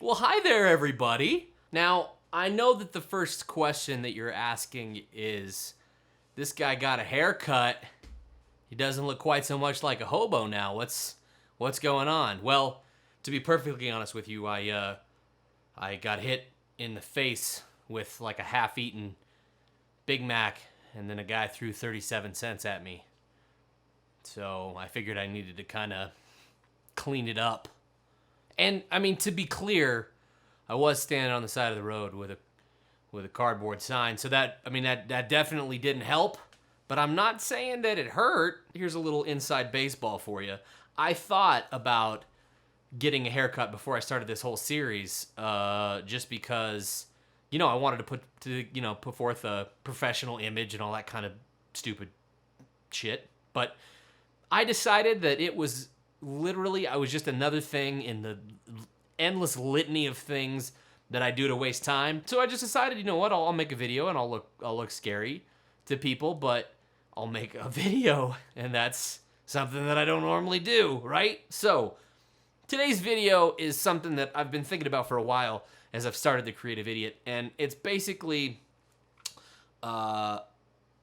Well, hi there, everybody. Now, I know that the first question that you're asking is, this guy got a haircut. He doesn't look quite so much like a hobo now. What's going on? Well, to be perfectly honest with you, I got hit in the face with like a half-eaten Big Mac, and then a guy threw 37 cents at me. So I figured I needed to kind of clean it up. And I mean, to be clear, I was standing on the side of the road with a cardboard sign, so that definitely didn't help. But I'm not saying that it hurt. Here's a little inside baseball for you. I thought about getting a haircut before I started this whole series, just because, I wanted to put forth a professional image and all that kind of stupid shit. But I decided that it was literally, I was just another thing in the endless litany of things that I do to waste time. So I just decided, you know what, I'll make a video and I'll look scary to people, but I'll make a video, and that's something that I don't normally do, right? So today's video is something that I've been thinking about for a while as I've started The Creative Idiot, and it's basically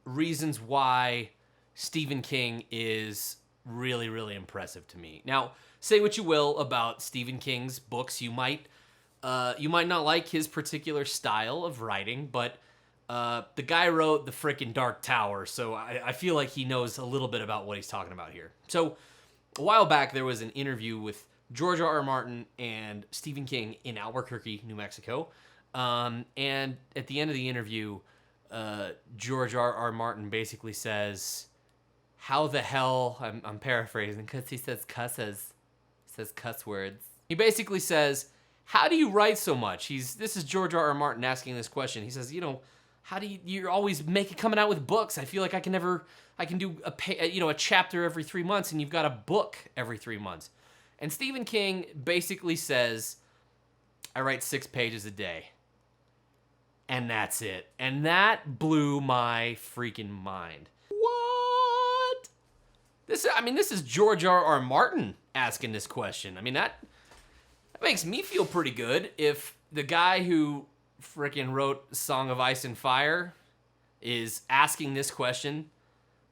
reasons why Stephen King is really, really impressive to me. Now, say what you will about Stephen King's books. You might not like his particular style of writing, but the guy wrote the frickin' Dark Tower, so I feel like he knows a little bit about what he's talking about here. So, a while back, there was an interview with George R. R. Martin and Stephen King in Albuquerque, New Mexico. And at the end of the interview, George R. R. Martin basically says, how the hell, I'm paraphrasing because he says cuss words. He basically says, how do you write so much? This is George R. R. Martin asking this question. He says, how do you're always coming out with books? I feel like I can do a chapter every 3 months, and you've got a book every 3 months. And Stephen King basically says, I write 6 pages a day. And that's it. And that blew my freaking mind. What? This is George R. R. Martin asking this question. I mean, that makes me feel pretty good if the guy who freaking wrote Song of Ice and Fire is asking this question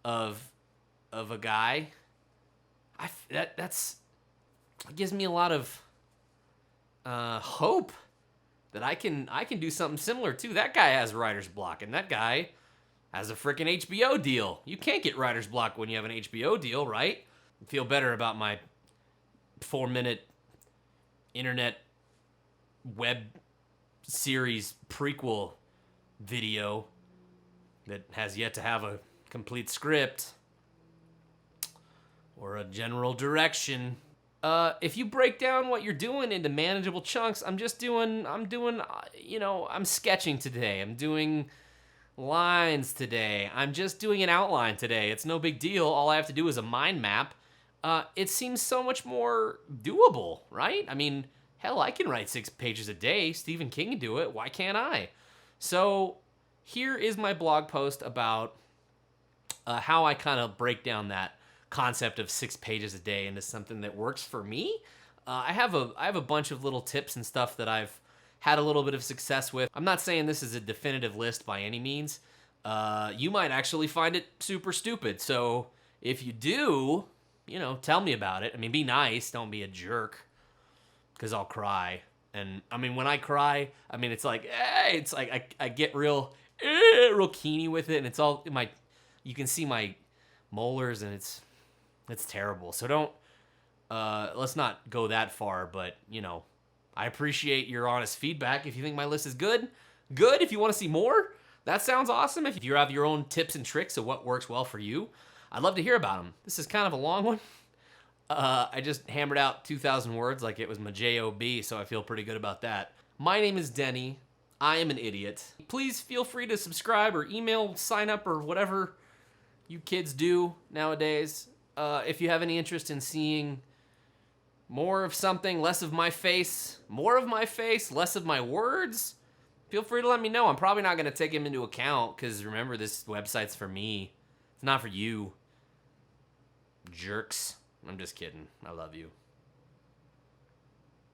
of a guy. That gives me a lot of hope that I can do something similar too. That guy has writer's block, and that guy has a freaking HBO deal. You can't get writer's block when you have an HBO deal, right? I feel better about my 4-minute internet web series prequel video that has yet to have a complete script or a general direction. If you break down what you're doing into manageable chunks, I'm sketching today. I'm doing lines today. I'm just doing an outline today. It's no big deal. All I have to do is a mind map. It seems so much more doable, right? I mean, hell, I can write 6 pages a day. Stephen King can do it. Why can't I? So here is my blog post about how I kind of break down that concept of 6 pages a day into something that works for me. I have a bunch of little tips and stuff that I've had a little bit of success with. I'm not saying this is a definitive list by any means. You might actually find it super stupid. So if you do, tell me about it. I mean, be nice. Don't be a jerk, because I'll cry. And I mean, when I cry, it's like, I get real keeny with it, and it's all you can see my molars, and it's terrible. So don't, let's not go that far, but I appreciate your honest feedback. If you think my list is good. If you want to see more, that sounds awesome. If you have your own tips and tricks of what works well for you, I'd love to hear about them. This is kind of a long one. I just hammered out 2,000 words like it was my JOB, so I feel pretty good about that. My name is Denny. I am an idiot. Please feel free to subscribe or email, sign up, or whatever you kids do nowadays. If you have any interest in seeing more of something, less of my face, more of my face, less of my words, feel free to let me know. I'm probably not going to take them into account because, remember, this website's for me. It's not for you jerks. I'm just kidding. I love you.